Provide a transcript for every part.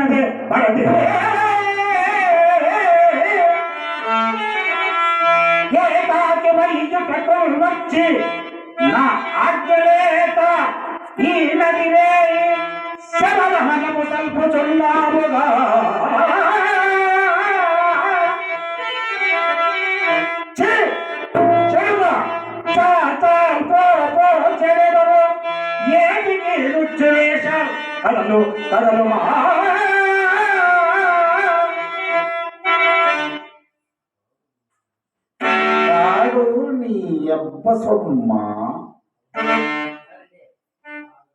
పడినదే పడది ఏకాకి వైద్యుటకు వచ్చి నా ఆజ్ఞలేత ఈ నదివే శరదహనము తల్పుచున్నాముగా ఏటికి రుచివేశాలు కదలు కదలు కాడు నీ అబ్బ సొమ్మ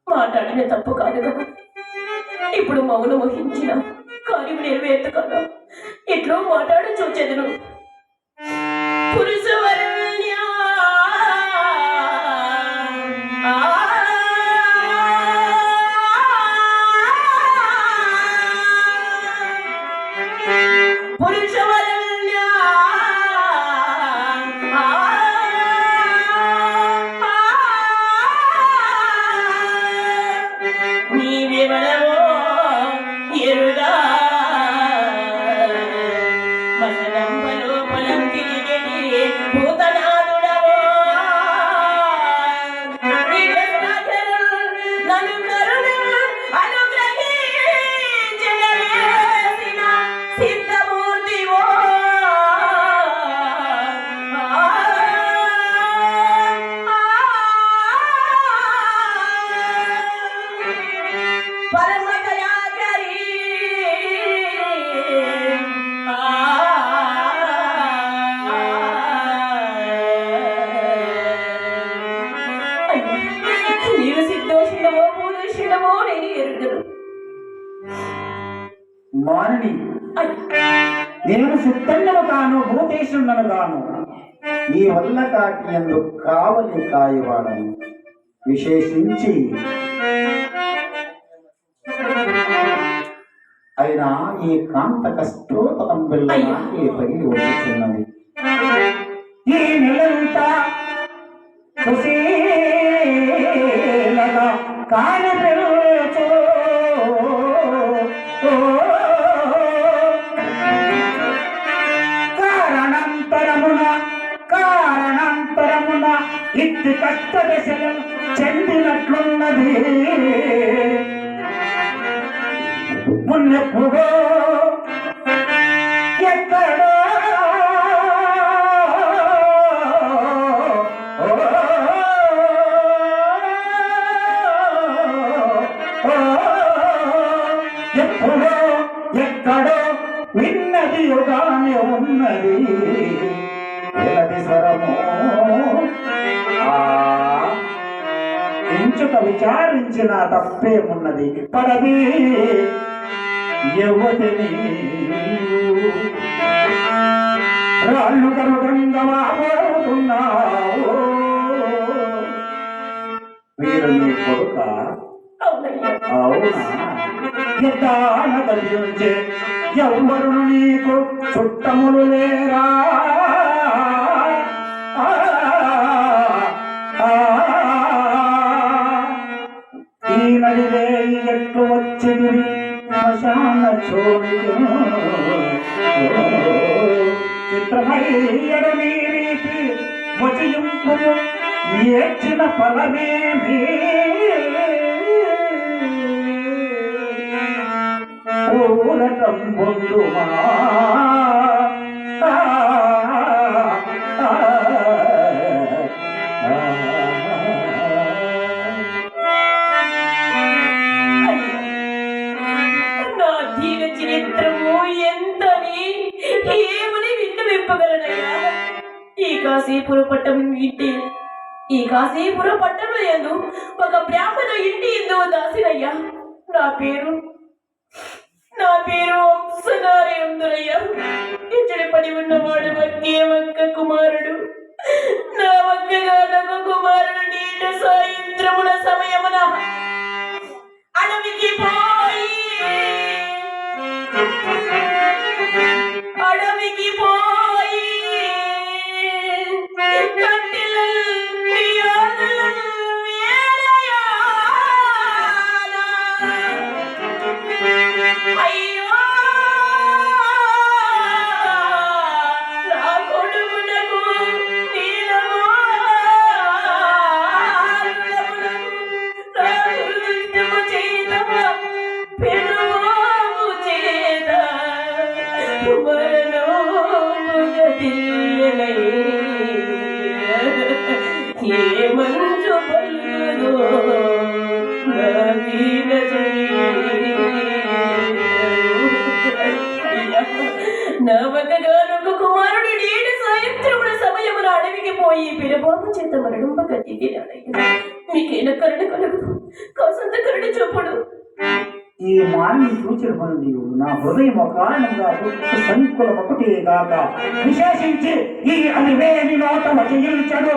మాట్లాడిన తప్పు కాదు కదా. ఇప్పుడు మౌనం వహించిన కార్యం నెరవేర్త కదా. ఎట్లో మాట్లాడ చూచెదను. పురుషవరణ్యా మానని నేను సిద్ధన్నను కాను భూతేశున్నను కాను నీ వల్ల కాటి ఎందు కావలి కాయవాడను విశేషించి అయినా ఈ కాంత కష్టోతరం పిల్ల నాకే పగిలి వచ్చుచున్నది ఈ నెలంతా సుశీలగా కానపెరుచు కారణాంతరమున ఇట్టి కష్ట దశలు చెందినట్లున్నది మున్నెప్పుడో ఎక్కడో ఎప్పుడో ఎక్కడో విన్నది యుగానే ఉన్నది స్వరము ఎంచుక విచారించిన తప్పేమున్నది పడది యువతిని రాళ్ళు కనుగంగమాడుతున్నావు వీరు నీ కొడుక అవునా ఎద్దాన కలిగించే ఎవ్వరు నీకు చుట్టములు లేరా ఈ నడివే ఎట్లు వచ్చింది శ్మశాన చోటు చిత్రమయ్యడు నీ రీతి వచయింపు ఏడ్చిన ఫలమేమి ఊరటం పొందుమా ఈ కాశీపుర పట్టణంలో ఎందు ఒక బ్రాహ్మణ ఇంటి ఎందు దాసినయ్యా. నా పేరు వంశనారాయణుడయ్యా. ఇచ్చడి పడి ఉన్నవాడు వంక కుమారుడు. నా వంకగా నాకు కుమారుడు నీట సాయంత్రమున సమయమున అడవికి పోయి అయ్యో నా కొడుకునకు నీలమో నా దుర్దిష్టము చేత పెనుమోము చేత మరణోముగ తీయలై ఏ మంచు పల్లులో నా దీన నవకగానొక కుమారుడు నేడు సాయంత్రమున సమయమున అడవికి పోయి పిరబాబు చేత మరణంబక దిగినాడయ్యా. మీకేన కరుణ కలుగుదు, కాసంత కరుణ చూపుడు. ఈ మాన్ని సూచన పనులు నా హృదయం కారణంగా సంకులం ఒకటే కాక విశేషించి ఈ అలివేని నోట వచయించడు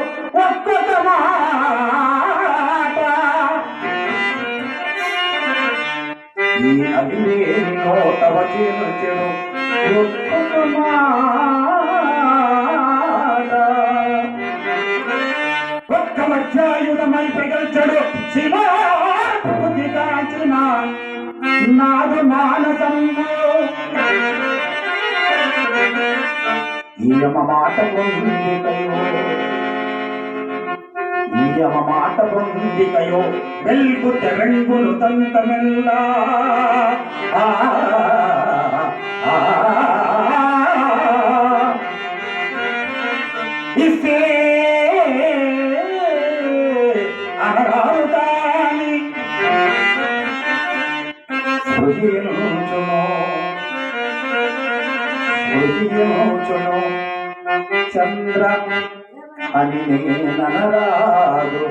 ఒక్కొక్క మాట. ఈ అలివేని నోట వచయించడు ఒక్కొక్క మాట. ఒక్క మధ్యాయుధమై ప్రగల్చడు శివాకృతి కాచిన నాదు మానసము. ఈయమ మాట పొందికయో, ఈయమ మాట పొందికయో వెల్గు తెరంగులు తంతమెల్లా. ఇసే అనరాలు కాని స్మృతిలోచును చంద్ర అని నేననరాదు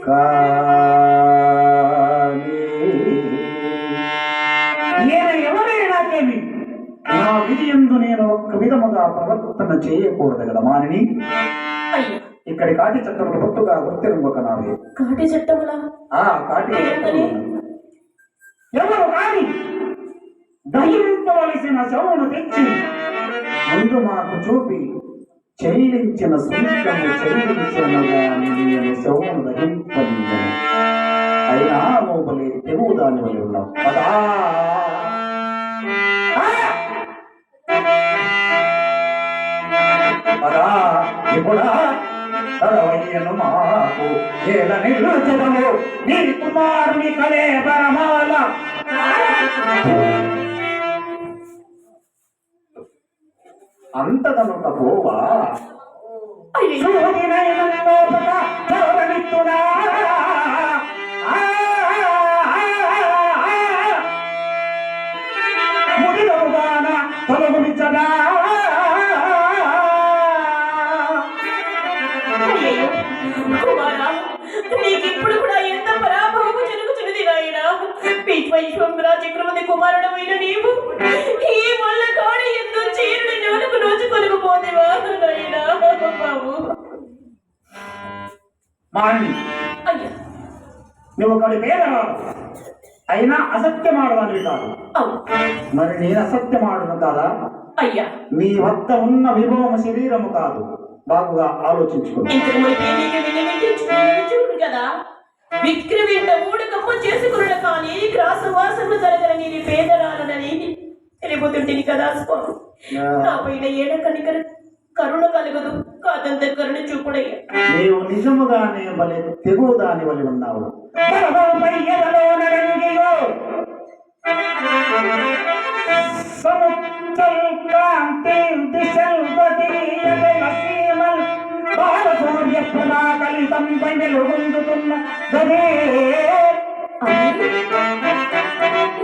కాని. ఎవరైనాకేమి నా విధి యందు నేను ఒక్క విధముగా ప్రవర్తన చేయకూడదు కదా మానిని. ఇక్కడి కాటి చట్టములు గుర్తుగా గుర్తింపక నావే. కాటి చట్టములా? కాటి ఎవరు కాని దహింపవలసిన శవమును తెచ్చి ముందు మాకు చూపి చెల్లించిన సుంకము చెల్లించనగా నేను శవమును దహింపను. అయినా లోపలే తెగువ దాని వల్ల ఉన్నావు కదా. పదా ఇప్పుడా తరవయ్యను మాకు ఏల నిలుచదము నీ కుమారుని కలే పరమాల. అంతదనుక పోవా ముడిలోగాన తొలగునిచ్చదా. నీకిప్పుడు కూడా ఎంత పరాభవము జరుగుతున్నది నాయనా. విశ్వేశ్వర చక్రవర్తి కుమారుడమైన నీవు ఈ వల్ల కాడి ఎందు చీరుని నోలుకు నోచుకొనకపోతేవా నాయనా బాబు. అయ్యా నువ్వు ఒకటి పేదవాడు అయినా అసత్యమాడదానివి కాదు. మరి నేను అసత్యమాడును కాదా? అయ్యా నీ వద్ద ఉన్న విభవము శరీరము కాదు. బాగుగా ఆలోచించుకో. కదా విక్రమింట ఊడకమ్మ చేసుకున్న కానీ గ్రాసవాసము జరగని నీ పేదరాలనని తెలిపోతుంటిని కదా స్వామి. నా పైన ఏడ కనికర కరుణ కలగదు, కాదంత కరుణ చూపుడయ్యా. నీవు నిజముగానే వలె తెగువ దాని వలె ఉన్నావు.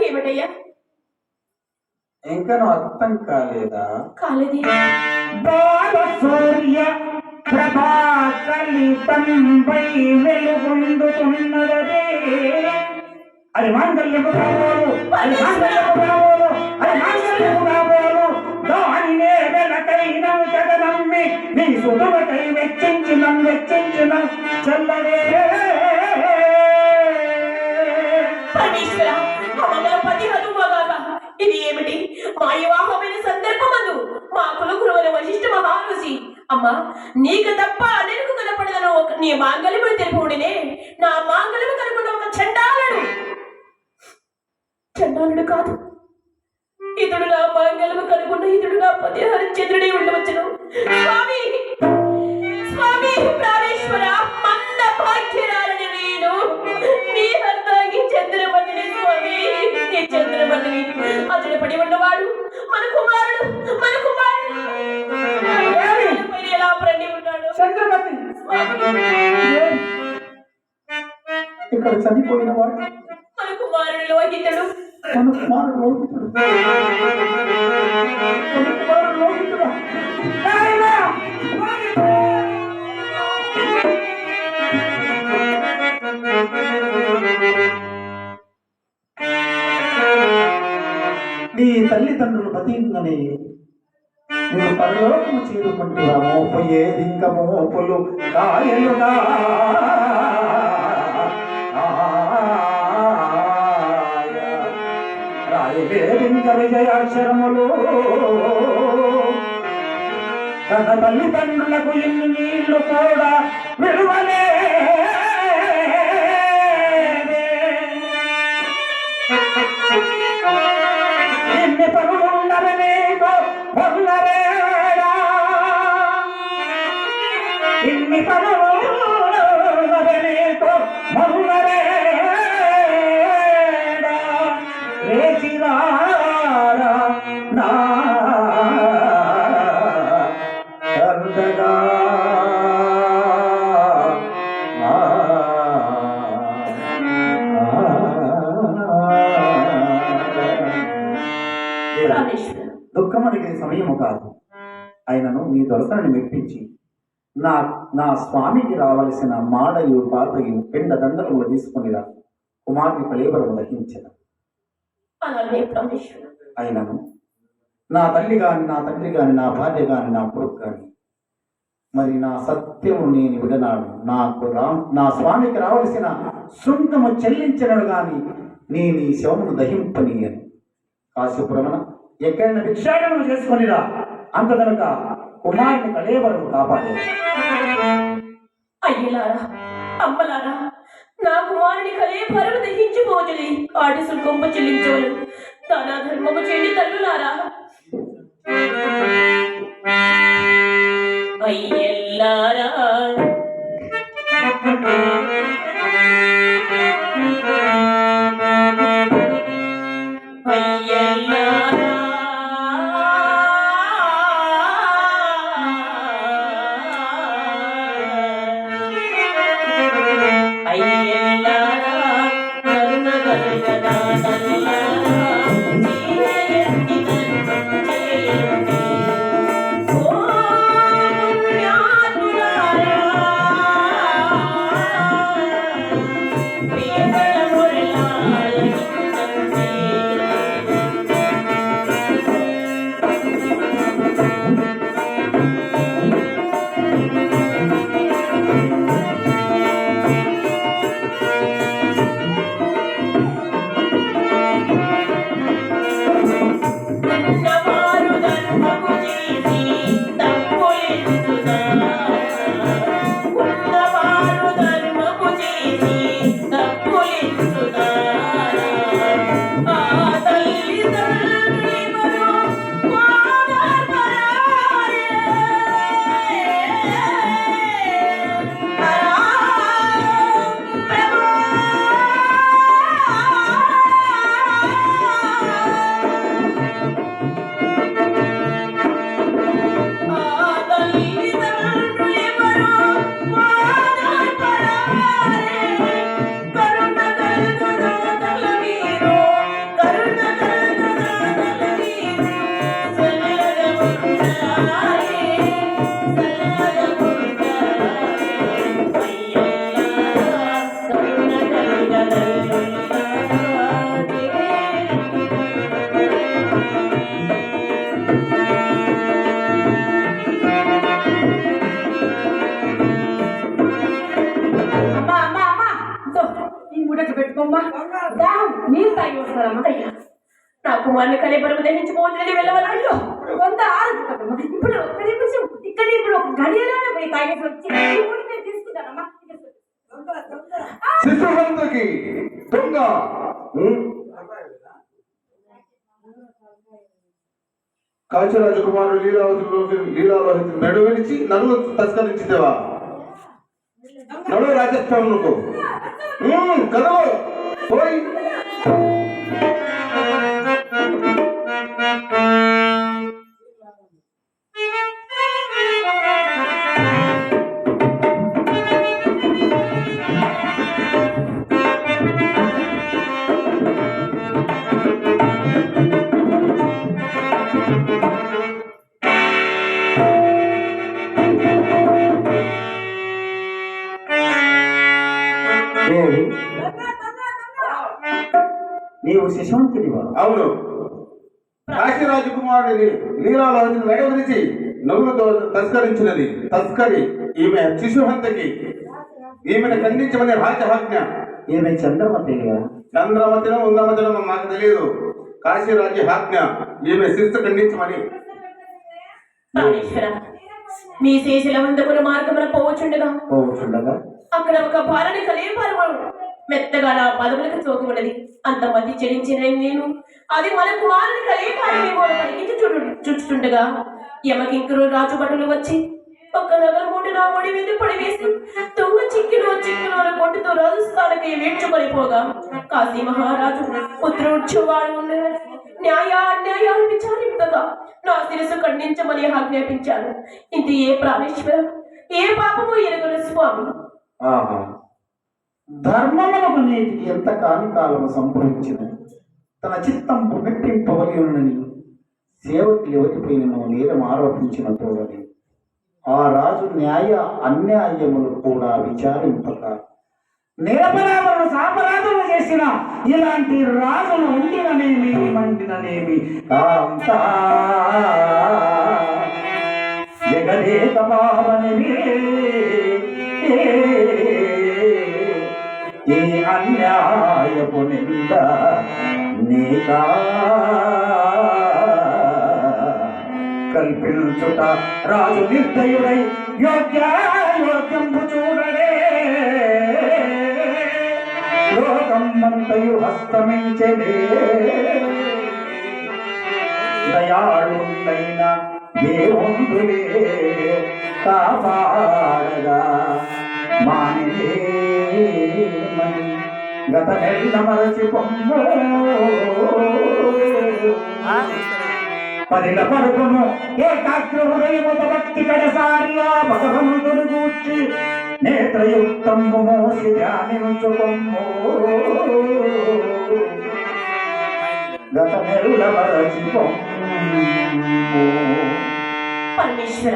ఏమిటయ్యా ఇంకా అర్థం కాలేదా? కాలేది. బాల సూర్య ప్రభా కలితంపై వెలుగొందుతున్నదే. అది మాంగళ్యము కాబోలు, అది మాంగళ్యము కాబోలు, అది మాంగళ్యము కాబోలు. దానినే వెనకైన జగనమ్మి నీ సులువకై వెచ్చించిన చల్లవే. పరమేశ్వర ఇది ఏమిటి? మా వివాహమైన సందర్భమందు మా కులగురువైన వశిష్ఠ మహారుషి అమ్మా నీకు తప్ప అనేకు కనపడదను నీ మాంగళ్యము తెలుపుడినే. నా మాంగళ్యము కనుకున్న ఒక చండాలుడు కాదు ఇతడు నా మంగళము కనుగొన్న ఇతడు నా పతి హరిశ్చంద్రుడే ఉండవచ్చును. స్వామి స్వామి ప్రాణేశ్వర మంద భాగ్యరాలని నేను నీ అర్థానికి చంద్రమణిని స్వామి, నీ చంద్రమణిని అతడు పడి ఉన్నవాడు మన కుమారుడు ఎలా పడి ఉన్నాడు చంద్రమతి ఇక్కడ చనిపోయిన వాడు మన కుమారుడు లోహితుడు. మన కుమారుడు లోహితుడు. మన కుమారుడు లోహితుడా? నాయనా! నీ తల్లిదండ్రులు బతికిందని నేను పరలోకము చేరుకుంటున్నా. మోపయేది ఇంక మోపులు కాయలుగా రాయలేదింక విజయాక్షరములు. తన తల్లిదండ్రులకు ఎన్ని నీళ్లు కూడా విలువలే. ఎన్ని పనులు ఉండవనేకో పొందరేడా, ఇన్ని పనులు ఉండవనేకో పొందరేడా. రేచిరారా నా దుఃఖమనిగే సమయము కాదు. ఆయనను నీ దొరసనని మెప్పించి నా నా స్వామికి రావలసిన మాడయు పాతయు పిండ దండలు తీసుకునిరా కుమార్ని కళేబరము దహించిన. ఆయనను నా తల్లి గాని నా తండ్రి గాని నా భార్య గాని నా కొడుకు గాని మరి నా సత్యము నేను విడనాడు. నా స్వామికి రావలసిన సుంకము చెల్లించినడు గాని నేను ఈ శవమును దహింపనీయను. కాశీపురమన ఎక్కడైనా భిక్షాటనలు చేసుకునిరా, అంత కనుక కుమారుని కళేబరము కాపాడే. అయ్యలారా అమ్మలారా, నా కుమారుని కళేబరము దహించిపోతుంది. ఆటి సుల్కొంప చెల్లించవలను. దానా ధర్మము చేయండి తల్లులారా. అయ్యల్లారా అయ్యల్లారా అయ్యల్లారా కరుణ కరుణదానల్లారా జీవయత్తి కరుణచేయండి. ఓ పుణ్యాత్ములారా ప్రియగల మురళాలకించండి. ఉన్నవారు ధర్మము చేసి తప్పులెత్తుదారా. ఉన్నవారు ధర్మము చేసి తప్పులెత్తుదారా. ఆ తల్లిదండ్రులెవరో బాధపడారే. ప్రభు పెట్టుకోమ్మా, నీళ్ళు తాగి వస్తారమ్మా. అయ్యా నా కుమారుని కళేబరము దహించిపోతుంది వెళ్ళవల్ల. అయ్యో కొంత ఆరోగ్యమ్మా. ఇప్పుడు ఇక్కడ ఇప్పుడు ఒక గడియలోనే పోయి తాగేసి వచ్చి నేను తీసుకుంటానమ్మా. శిశువంతుకి దొంగ కాశీరాజు కుమారుడు లీలాలోహితుడు మెడ విరిచి నడులు తస్కరించిదేవా? నడు రాజస్థానులకు కదవు పోయి. దేవి, నీవు శిశువంతుడివా? అవును. కాశీరాజు కుమారుడిని లీలాలోహితుడు మెడ విరిచి నవ్వులతో తస్కరించినది తస్కరి ఈమె శిశుహంతకి. ఈమెను ఖండించమని రాజాజ్ఞ. ఈమె చంద్రమతిగా? చంద్రమతినో ఉంద్రమతినో మాకు తెలియదు. కాశీరాజు ఆజ్ఞ ఈమె శిస్తు ఖండించమని. ప్రాణేశ్వర, మీ శేషుల వందముల మార్గమున పోవచుండగా అక్కడ ఒక భారని కలేపారము మెత్తగా నా పదములకు చోకి ఉన్నది. అంత మతి చెడించిన నేను అది మన కుమారుని కలేపారమేమో పలికించి చూచుతుండగా యమకింకురు రాజు భటులు వచ్చి ఒక్క నగల మూడు నా ఒడి మీద పడివేసి తొంగ చిక్కిలో కొట్టుతో రాజస్థానకి వేడ్చుకొని పోగా కాశీ మహారాజు పుత్రోత్సవాలు ఉన్నాడు. అన్యాయాలు విచారింపగా నా శిరసు ఖండించమని ఆజ్ఞాపించాను. ఇంత ఏ ప్రాణేశ్వర, ఏ పాపము ఎరుగను స్వామి. ధర్మములకు నేటికి ఎంత కాలము సంభవించిన తన చిత్తంపు మెట్టింపవలయునని సేవకి ఎవరిపోయిన నేరం ఆరోపించిన తోడని ఆ రాజు న్యాయ అన్యాయములు కూడా విచారింపక నిరపరాధులను సాపరాధులు చేసిన ఇలాంటి రాజులు ఉండిననేమి మండిననేమి కాంతా జగదేకమావనివి ఈ అన్యాయపు నింద నీకా కల్పించుట రాజు నిర్దయుడై యోగ్యంబు చూడరే లోకమంతయు హస్తమించలే దయాళుండైన దేవుందులే కాపాడగా మానే గత నెల మరచిపోము పదిల పరుపును ఏకాగ్ర హృదయముత భక్తి కడసారి ఆ భగవంతుడు గూర్చి నేత్రయుక్తంబు మోసి ధ్యానించుకొమ్ము గత నెల మరచిపోము. పరమేశ్వర,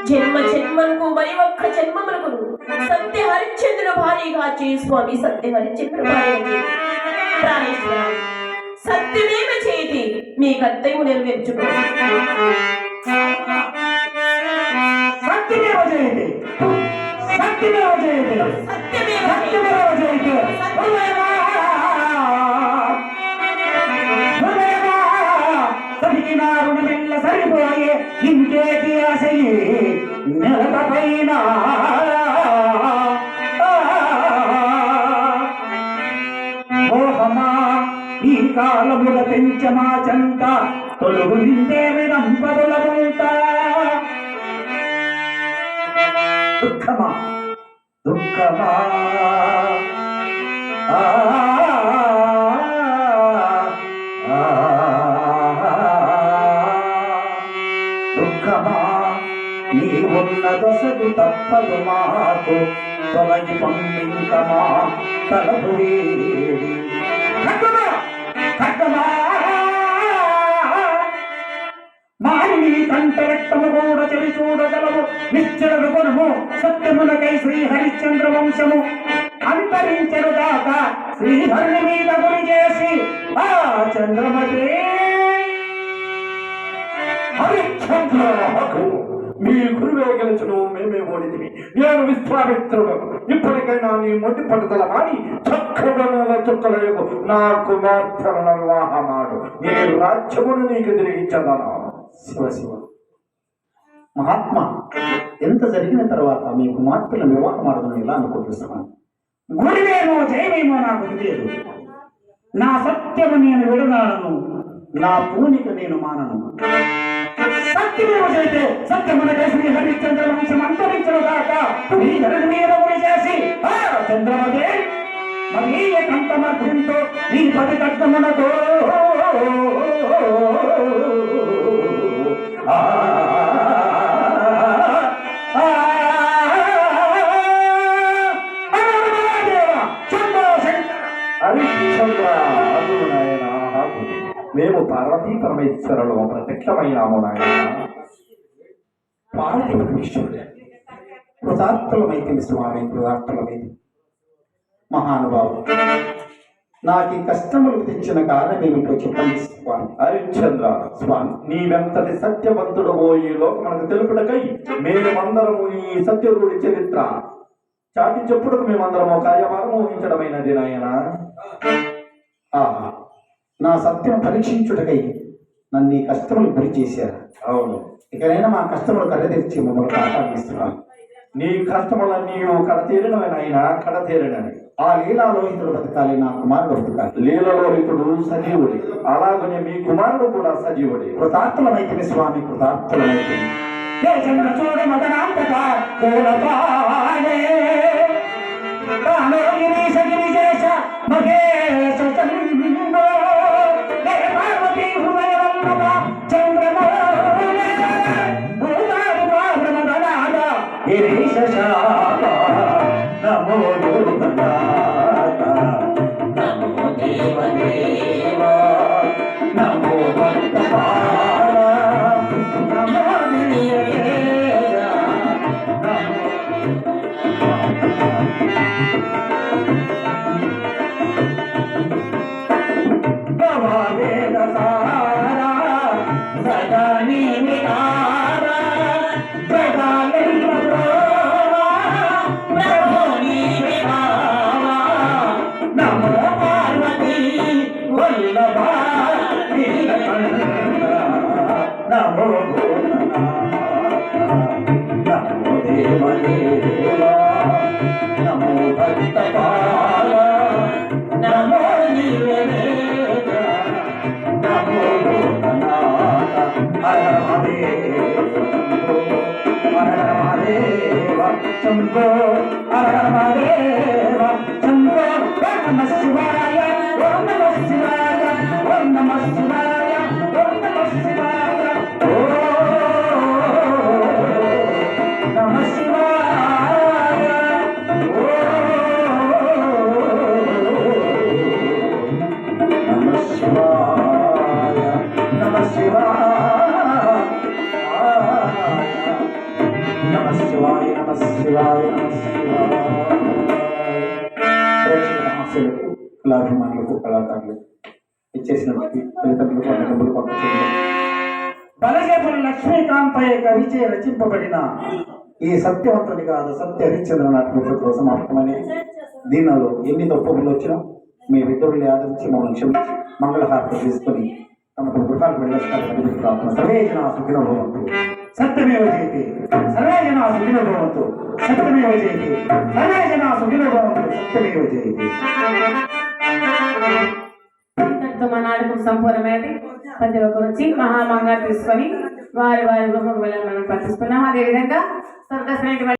జన్మ జన్మలకు మరి ఒక్క జన్మములకు సత్య హరిశ్చంద్రుల భార్యగా చేయి స్వామి. సత్య హరిశ్చంద్ర భార్య ప్రాణేశ్వర, సత్యమేమ చేతి మీ కర్తవ్యము నెరవేర్చుకో. సత్యమేవ జయతే, సత్యమేవ జయతే, సత్యమేవ జయతే. సరిగిన రుణమెల్ల సరిపోయే ఇంకేటి ఆశయే నెలపైన మోహమా ఈ కాలముల పెంచమా చంట తొలుగు నిందే వినంపదుల ఉంట దుఃఖమా దుఃఖమా దుఃఖమా నీ ఉన్న దశకు తప్పదు మాకు తొలగి పంపింకమా తలపు మాని కంట రక్తము కూడా చెవి చూడగలవు నిశ్చలము కొనుము సత్యములకై శ్రీ హరిశ్చంద్ర వంశము అంతరించరు దాకా శ్రీహరిని మీద గురి చేసి ఆ చంద్రమతి హరిశ్చంద్ర మీ గురువే గెలుచును మేమే ఓడితివి. నేను విశ్వామిత్రుడు. ఇప్పటికైనా నీ మొండి పట్టుదల మాని చక్కగా చుక్కలేదు నాకు మాత్రం వివాహమాడు. నీ రాజ్యమును నీకు తిరిగిచ్చదను. శివ శివ మహాత్మా, ఎంత జరిగిన తర్వాత మీ కుమార్తెల వివాహం ఆడదని ఇలా అనుకుంటున్నాను. గుడివేమో జయమేమో నాకు తెలియదు. నా సత్యము నేను విడనాడను. నా పూనిక నేను మానను. సత్యమేవ చేతే సత్యమున చేసి హరిశ్చంద్ర వంశం అంతరించను కాక ఈ ధరణి మీద ఉరి చేసి ఆ చంద్రమదే మదీయ కంఠమర్ధంతో నీ పది కట్టమునతో హరిశ్చంద్ర అదురు నాయన ఆకులు. మేము పార్వతీ పరమేశ్వరులు ప్రత్యక్షమైనాము నాయన. పార్వతీ పరమేశ్వరుడు కృతార్థులమైతే స్వామి, కృతార్థులమైతే మహానుభావు. నాకు ఈ కష్టములు తెచ్చిన కారణం ఏమిటో చెప్పండి స్వామి. హరిశ్చంద్ర స్వామి, నీవెంతటి సత్యవంతుడవో ఈ లోకమునకు తెలుపుటకై మేమందరము ఈ సత్యరుడి చరిత్ర చాటి చెప్పుడుకు మేమందరము కార్యభారం ఊహించడమైనది నాయన. ఆహా, నా సత్యం పరీక్షించుటకై నన్ను ఈ కష్టములు గురి చేశారు. అవును, ఇకనైనా మా కష్టములు కడతీర్చి మమ్మల్ని కాపాడిస్తున్నాను. నీ కష్టములన్నీ కడతీరినవైనా కడతీరినవి. ఆ లీలాలోహితుడు బతకాలి, నా కుమారుడు బతకాలి. లీలలోహితుడు సజీవుడి, అలాగనే మీ కుమారుడు కూడా సజీవుడి. కృతార్థులమైతే స్వామి, కృతార్థులమైతే. చూడ మదనాంతక పూలపాడే గిరీశ గిరిశేష మహేశ చంద్రో పార్వతీ హృదయ వల్లభ చంద్రమో మదనాథ గిరీశ నమో దుర్గనాథ నమో దేవదేవ నమో భక్తపాల నమో నమో నమో దేవదేవ నమో భక్తపాల నమో నీవేద నమో భూతనాథ. హర మహాదేవ శంభో, హర మహాదేవ శంభో. ఓం నమః శివాయ, ఓం నమః శివాయ, ఓం నమః శివాయ, ఓం నమః శివాయ, ఓం నమః శివాయ, ఓం నమః శివాయ, నమః శివాయ, నమః శివాయ, నమః శివాయ, నమః శివాయ. ప్రేక్షక మహాశయులకు, కళాభిమానులకు, కళాకారులకు, ఇచ్చేసినటువంటి తల్లిదండ్రులకు, అన్నదమ్ములకు, పక్కన బలజేపుల లక్ష్మీకాంతయ్య కవిచే రచింపబడిన ఈ సత్యవంతుని కాదు సత్య హరిశ్చంద్ర నాటకం సమాప్తమని. దీనిలో ఎన్ని తప్పులు వచ్చినా మీ విద్యుల్ని ఆదరించి మమ్మల్ని క్షమించి మంగళహారతి తీసుకుని తమ గృహాలకు వెళ్ళేస్తారని ప్రార్థన. సర్వే జనా సుఖినో భవంతు. సత్యమేవ జయతే, సర్వే జనా సుఖినో భవంతు. సత్యమేవ జయతే, సర్వే జనా సుఖినో భవంతు. సత్యమేవ జయతే. ఇంతటితో మా నాటకం సంపూర్ణమైనది. ప్రతి ఒక్కరు వచ్చి మహామంగా తీసుకొని వారి వారి గృహకు వెళ్ళాలని మనం ప్రార్థిస్తున్నాం. అదేవిధంగా స్వర్గస్థులైన